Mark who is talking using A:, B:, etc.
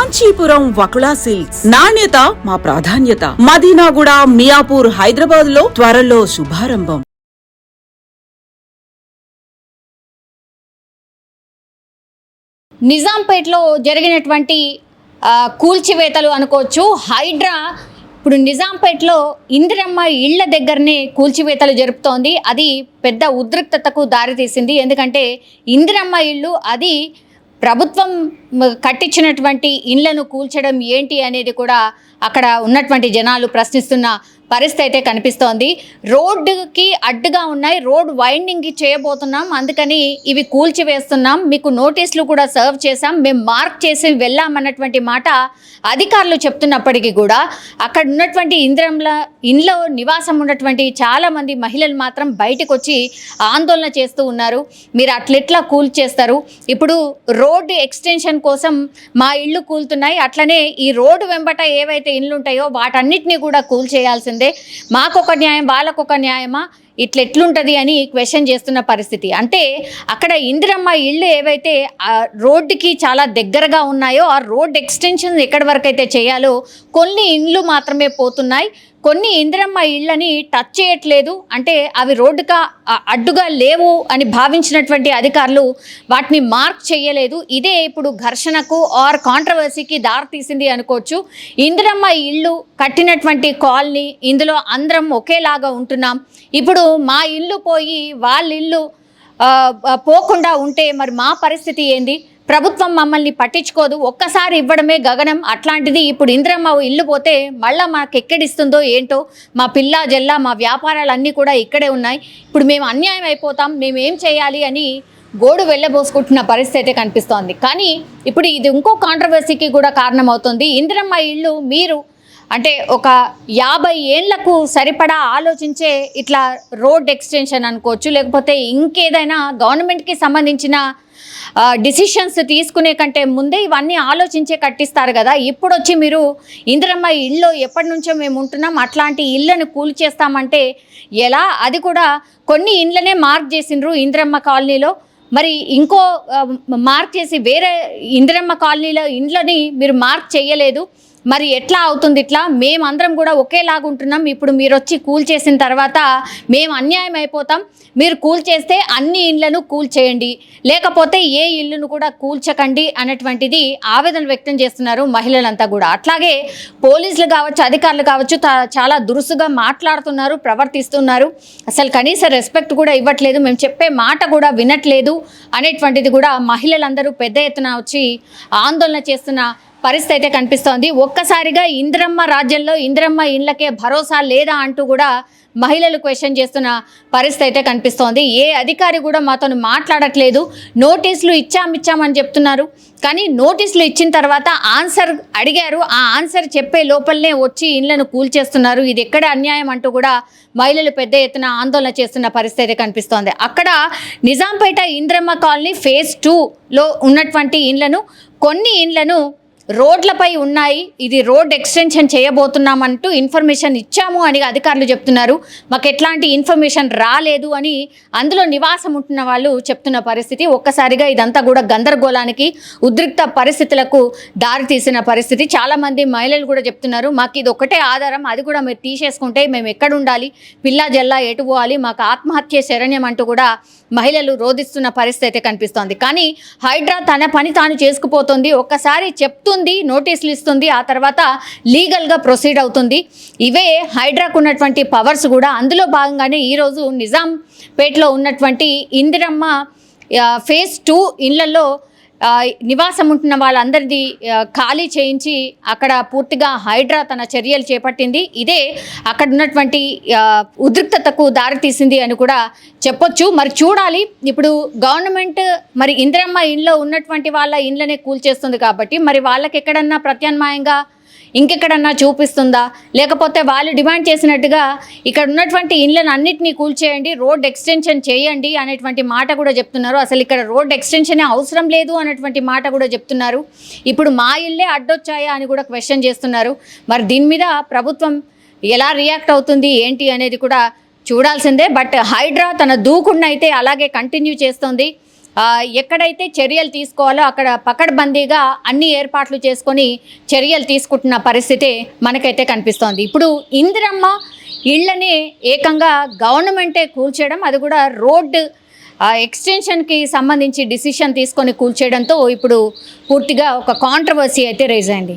A: Kanchipuram Vakula silks, నాణ్యత మా ప్రాధాన్యత. మదీనాగూడ, మియాపూర్, హైదరాబాద్ లో త్వరలో శుభారంభం.
B: నిజాంపేటలో జరిగినటువంటి కూల్చివేతలు అనుకోవచ్చు. హైడ్రా ఇప్పుడు నిజాంపేటలో ఇందిరమ్మ ఇళ్ల దగ్గరనే కూల్చివేతలు జరుపుతోంది. అది పెద్ద ఉద్రిక్తతకు దారితీసింది. ఎందుకంటే ఇందిరమ్మ ఇళ్ళు అది ప్రభుత్వం కట్టించినటువంటి ఇళ్లను కూల్చడం ఏంటి అనేది కూడా అక్కడ ఉన్నటువంటి జనాలు ప్రశ్నిస్తున్న పరిస్థితి అయితే కనిపిస్తోంది. రోడ్డుకి అడ్డుగా ఉన్నాయి, రోడ్ వైండింగ్కి చేయబోతున్నాం, అందుకని ఇవి కూల్చివేస్తున్నాం, మీకు నోటీసులు కూడా సర్వ్ చేశాం, మేము మార్క్ చేసి వెళ్ళామన్నటువంటి మాట అధికారులు చెప్తున్నప్పటికీ కూడా అక్కడ ఉన్నటువంటి ఇంట్లో నివాసం ఉన్నటువంటి చాలామంది మహిళలు మాత్రం బయటకు వచ్చి ఆందోళన చేస్తూ ఉన్నారు. మీరు అట్లెట్లా కూల్చేస్తారు, ఇప్పుడు రోడ్డు ఎక్స్టెన్షన్ కోసం మా ఇళ్ళు కూలుతున్నాయి, అట్లనే ఈ రోడ్డు వెంబట ఏవైతే ఇళ్ళు ఉంటాయో వాటన్నిటినీ కూడా కూల్చేయాల్సిందే, మాకొక న్యాయం వాళ్ళకొక న్యాయమా, ఎట్లుంటుంది అని క్వశ్చన్ చేస్తున్న పరిస్థితి. అంటే అక్కడ ఇందిరమ్మ ఇళ్ళు ఏవైతే ఆ రోడ్డుకి చాలా దగ్గరగా ఉన్నాయో ఆ రోడ్ ఎక్స్టెన్షన్ ఎక్కడి వరకు అయితే చేయాలో కొన్ని ఇండ్లు మాత్రమే పోతున్నాయి, కొన్ని ఇందిరమ్మ ఇళ్ళని టచ్ చేయట్లేదు. అంటే అవి రోడ్డుగా అడ్డుగా లేవు అని భావించినటువంటి అధికారులు వాటిని మార్క్ చేయలేదు. ఇదే ఇప్పుడు ఘర్షణకు ఆర్ కాంట్రవర్సీకి దారితీసింది అనుకోవచ్చు. ఇందిరమ్మ ఇళ్ళు కట్టినటువంటి కాలనీ, ఇందులో అందరం ఒకేలాగా ఉంటున్నాం, ఇప్పుడు మా ఇల్లు పోయి వాళ్ళ ఇల్లు పోకుండా ఉంటే మరి మా పరిస్థితి ఏంది, ప్రభుత్వం మమ్మల్ని పట్టించుకోదు, ఒక్కసారి ఇవ్వడమే గగనం, అట్లాంటిది ఇప్పుడు ఇందిరమ్మ ఇల్లు పోతే మళ్ళీ మాకు ఎక్కడిస్తుందో ఏంటో, మా పిల్ల జల్ల మా వ్యాపారాలన్నీ కూడా ఇక్కడే ఉన్నాయి, ఇప్పుడు మేము అన్యాయం అయిపోతాం, మేము ఏం చేయాలి అని గోడు వెళ్ళబోసుకుంటున్న పరిస్థితి అయితే కనిపిస్తోంది. కానీ ఇప్పుడు ఇది ఇంకో కాంట్రవర్సీకి కూడా కారణమవుతుంది. ఇందిరమ్మ ఇల్లు మీరు అంటే ఒక 50 ఏళ్లకు సరిపడా ఆలోచించే ఇట్లా రోడ్ ఎక్స్టెన్షన్ అనుకోవచ్చు, లేకపోతే ఇంకేదైనా గవర్నమెంట్కి సంబంధించిన డిసిషన్స్ తీసుకునే కంటే ముందే ఇవన్నీ ఆలోచించే కట్టిస్తారు కదా. ఇప్పుడు వచ్చి మీరు ఇందిరమ్మ ఇల్లు ఎప్పటి నుంచో మేము ఉంటున్నాం, అట్లాంటి ఇళ్లను కూల్చేస్తామంటే ఎలా? అది కూడా కొన్ని ఇండ్లనే మార్క్ చేసిండ్రు ఇందిరమ్మ కాలనీలో, మరి ఇంకో మార్క్ చేసి వేరే ఇందిరమ్మ కాలనీలో ఇండ్లని మీరు మార్క్ చేయలేదు, మరి ఎట్లా అవుతుంది ఇట్లా? మేమందరం కూడా ఒకేలాగా ఉంటున్నాం, ఇప్పుడు మీరు వచ్చి కూల్చేసిన తర్వాత మేము అన్యాయం అయిపోతాం, మీరు కూల్చేస్తే అన్ని ఇళ్లను కూల్చేయండి, లేకపోతే ఏ ఇల్లును కూడా కూల్చకండి అనేటువంటిది ఆవేదన వ్యక్తం చేస్తున్నారు మహిళలంతా కూడా. అట్లాగే పోలీసులు కావచ్చు, అధికారులు కావచ్చు చాలా దురుసుగా మాట్లాడుతున్నారు, ప్రవర్తిస్తున్నారు, అసలు కనీస రెస్పెక్ట్ కూడా ఇవ్వట్లేదు, మేము చెప్పే మాట కూడా వినట్లేదు అనేటువంటిది కూడా మహిళలందరూ పెద్ద ఎత్తున వచ్చి ఆందోళన చేస్తున్న పరిస్థితి అయితే కనిపిస్తోంది. ఒక్కసారిగా ఇందిరమ్మ రాజ్యంలో ఇందిరమ్మ ఇళ్లకే భరోసా లేదా అంటూ కూడా మహిళలు క్వశ్చన్ చేస్తున్న పరిస్థితి అయితే కనిపిస్తోంది. ఏ అధికారి కూడా మాతో మాట్లాడట్లేదు, నోటీసులు ఇచ్చామని చెప్తున్నారు, కానీ నోటీసులు ఇచ్చిన తర్వాత ఆన్సర్ అడిగారు, ఆ ఆన్సర్ చెప్పే లోపలనే వచ్చి ఇళ్లను కూల్చేస్తున్నారు, ఇది ఎక్కడ అన్యాయం అంటూ కూడా మహిళలు పెద్ద ఎత్తున ఆందోళన చేస్తున్న పరిస్థితి అయితే కనిపిస్తోంది. అక్కడ నిజాంపేట ఇందిరమ్మ కాలనీ ఫేజ్ 2లో ఉన్నటువంటి ఇండ్లను, కొన్ని ఇండ్లను రోడ్లపై ఉన్నాయి, ఇది రోడ్ ఎక్స్టెన్షన్ చేయబోతున్నామంటూ ఇన్ఫర్మేషన్ ఇచ్చాము అని అధికారులు చెప్తున్నారు, మాకు ఎట్లాంటి ఇన్ఫర్మేషన్ రాలేదు అని అందులో నివాసం ఉంటున్న వాళ్ళు చెప్తున్న పరిస్థితి. ఒక్కసారిగా ఇదంతా కూడా గందరగోళానికి, ఉద్రిక్త పరిస్థితులకు దారితీసిన పరిస్థితి. చాలామంది మహిళలు కూడా చెప్తున్నారు, మాకు ఇది ఒకటే ఆధారం, అది కూడా మీరు తీసేసుకుంటే మేము ఎక్కడ ఉండాలి, పిల్లా జల్లా ఎటు పోవాలి, మాకు ఆత్మహత్య శరణ్యం అంటూ కూడా మహిళలు రోధిస్తున్న పరిస్థితి అయితే కనిపిస్తోంది. కానీ హైడ్రా తన పని తాను చేసుకుపోతుంది, ఒక్కసారి చెప్తుంది, నోటీసులు ఇస్తుంది, ఆ తర్వాత లీగల్గా ప్రొసీడ్ అవుతుంది. ఇవే హైడ్రాకు ఉన్నటువంటి పవర్స్ కూడా. అందులో భాగంగానే ఈరోజు నిజాంపేటలో ఉన్నటువంటి ఇందిరమ్మ ఫేజ్ 2 ఇళ్లలో నివాసం ఉంటున్న వాళ్ళందరిది ఖాళీ చేయించి అక్కడ పూర్తిగా హైడ్రా తన చర్యలు చేపట్టింది. ఇదే అక్కడ ఉన్నటువంటి ఉద్రిక్తతకు దారితీసింది అని కూడా చెప్పొచ్చు. మరి చూడాలి, ఇప్పుడు గవర్నమెంట్ మరి ఇందిరమ్మ ఇంట్లో ఉన్నటువంటి వాళ్ళ ఇండ్లనే కూల్చేస్తుంది కాబట్టి మరి వాళ్ళకి ఎక్కడన్నా ప్రత్యామ్నాయంగా ఇంకెక్కడన్నా చూపిస్తుందా, లేకపోతే వాళ్ళు డిమాండ్ చేసినట్టుగా ఇక్కడ ఉన్నటువంటి ఇండ్లను అన్నిటినీ కూల్చేయండి, రోడ్ ఎక్స్టెన్షన్ చేయండి అనేటువంటి మాట కూడా చెప్తున్నారు. అసలు ఇక్కడ రోడ్ ఎక్స్టెన్షన్ అవసరం లేదు అనేటువంటి మాట కూడా చెప్తున్నారు. ఇప్పుడు మా ఇల్లే అడ్డొచ్చాయా అని కూడా క్వశ్చన్ చేస్తున్నారు. మరి దీని మీద ప్రభుత్వం ఎలా రియాక్ట్ అవుతుంది ఏంటి అనేది కూడా చూడాల్సిందే. బట్ హైడ్రా తన దూకుడునైతే అలాగే కంటిన్యూ చేస్తుంది. ఎక్కడైతే చర్యలు తీసుకోవాలో అక్కడ పకడ్బందీగా అన్ని ఏర్పాట్లు చేసుకొని చర్యలు తీసుకుంటున్న పరిస్థితి మనకైతే కనిపిస్తోంది. ఇప్పుడు ఇందిరమ్మ ఇళ్ళని ఏకంగా గవర్నమెంటే కూల్చేయడం, అది కూడా రోడ్డు ఎక్స్టెన్షన్కి సంబంధించి డిసిషన్ తీసుకొని కూల్చేయడంతో ఇప్పుడు పూర్తిగా ఒక కాంట్రవర్సీ అయితే రైజ్ అయింది.